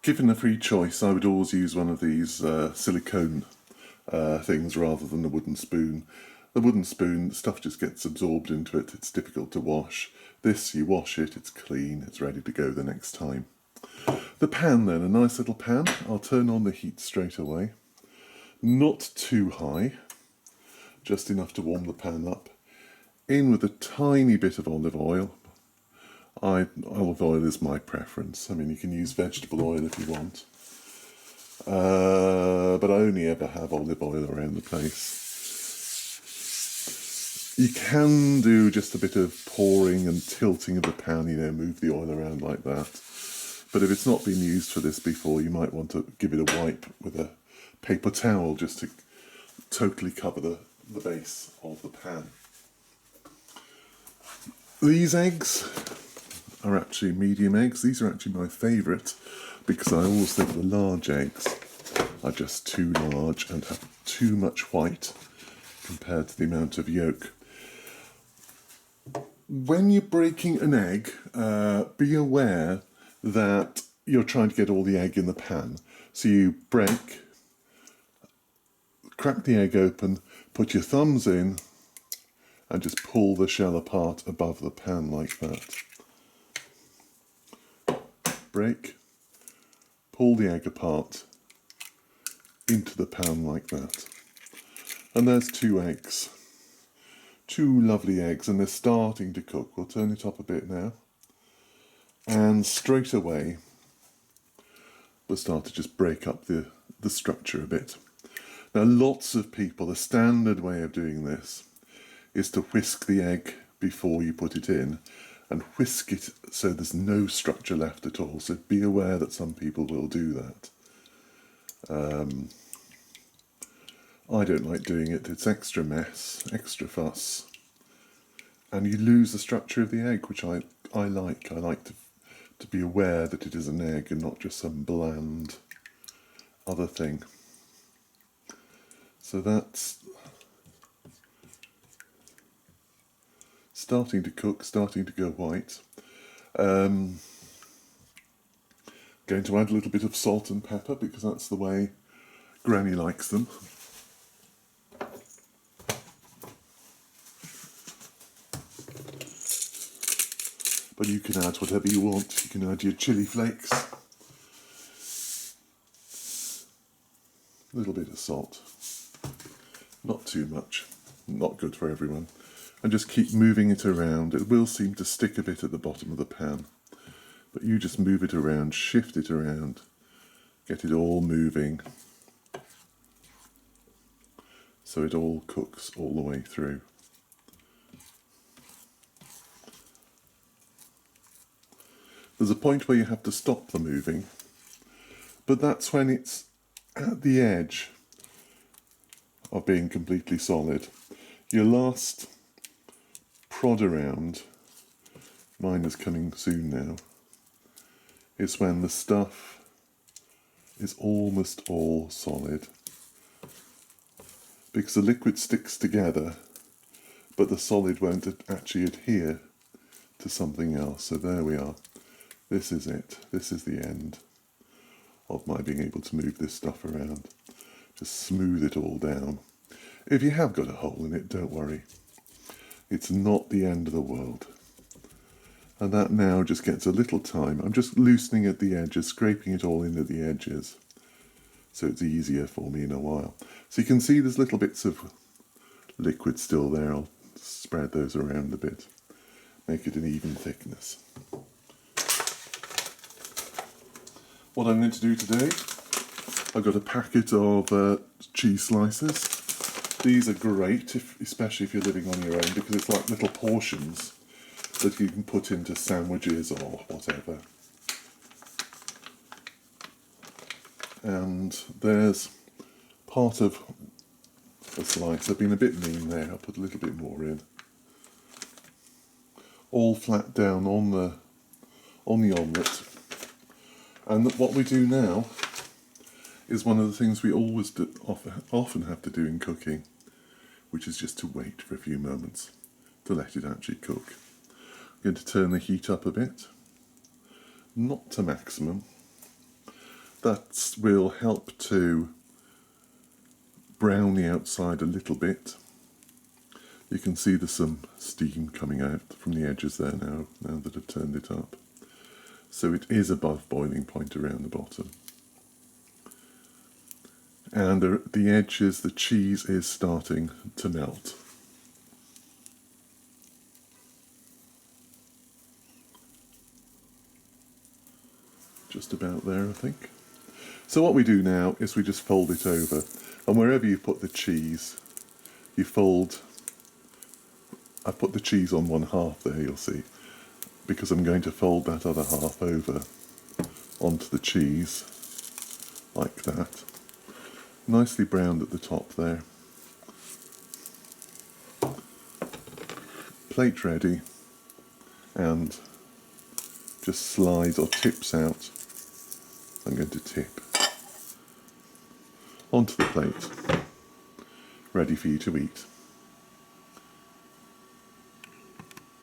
Given a free choice, I would always use one of these silicone things rather than a wooden spoon. The wooden spoon, stuff just gets absorbed into it, it's difficult to wash. This, you wash it, it's clean, it's ready to go the next time. The pan then, a nice little pan. I'll turn on the heat straight away. Not too high, just enough to warm the pan up. In with a tiny bit of olive oil. Olive oil is my preference. I mean, you can use vegetable oil if you want. But I only ever have olive oil around the place. You can do just a bit of pouring and tilting of the pan, move the oil around like that. But if it's not been used for this before, you might want to give it a wipe with a paper towel just to totally cover the base of the pan. These eggs are actually medium eggs. These are actually my favourite because I always think the large eggs are just too large and have too much white compared to the amount of yolk. When you're breaking an egg, be aware that you're trying to get all the egg in the pan. So you crack the egg open, put your thumbs in, and just pull the shell apart above the pan like that. Break, pull the egg apart into the pan like that. And there's 2 eggs. 2 lovely eggs, and they're starting to cook. We'll turn it up a bit now. And straight away, we'll start to just break up the structure a bit. Now, lots of people, the standard way of doing this is to whisk the egg before you put it in, and whisk it so there's no structure left at all. So be aware that some people will do that. I don't like doing it. It's extra mess, extra fuss. And you lose the structure of the egg, which I like. I like to be aware that it is an egg and not just some bland other thing. So that's starting to cook, starting to go white. Going to add a little bit of salt and pepper because that's the way Granny likes them. But you can add whatever you want. You can add your chili flakes. A little bit of salt. Not too much. Not good for everyone. And just keep moving it around. It will seem to stick a bit at the bottom of the pan. But you just move it around, shift it around, get it all moving. So it all cooks all the way through. There's a point where you have to stop the moving, but that's when it's at the edge of being completely solid. Your last prod around, mine is coming soon now, is when the stuff is almost all solid. Because the liquid sticks together, but the solid won't actually adhere to something else. So there we are. This is it. This is the end of my being able to move this stuff around. Just smooth it all down. If you have got a hole in it, don't worry. It's not the end of the world. And that now just gets a little time. I'm just loosening at the edges, scraping it all in at the edges, so it's easier for me in a while. So you can see there's little bits of liquid still there. I'll spread those around a bit, make it an even thickness. What I'm going to do today, I've got a packet of cheese slices. These are great, especially if you're living on your own, because it's like little portions that you can put into sandwiches or whatever. And there's part of a slice. I've been a bit mean there, I'll put a little bit more in. All flat down on the omelette. And what we do now is one of the things we always often have to do in cooking, which is just to wait for a few moments to let it actually cook. I'm going to turn the heat up a bit, not to maximum, That will help to brown the outside a little bit. You can see there's some steam coming out from the edges there now that I've turned it up. So it is above boiling point around the bottom. And the edges, the cheese is starting to melt. Just about there, I think. So what we do now is we just fold it over, and wherever you put the cheese, you fold. I put the cheese on one half there, you'll see, because I'm going to fold that other half over onto the cheese, like that. Nicely browned at the top there. Plate ready, and just slides or tips out. I'm going to tip onto the plate, ready for you to eat.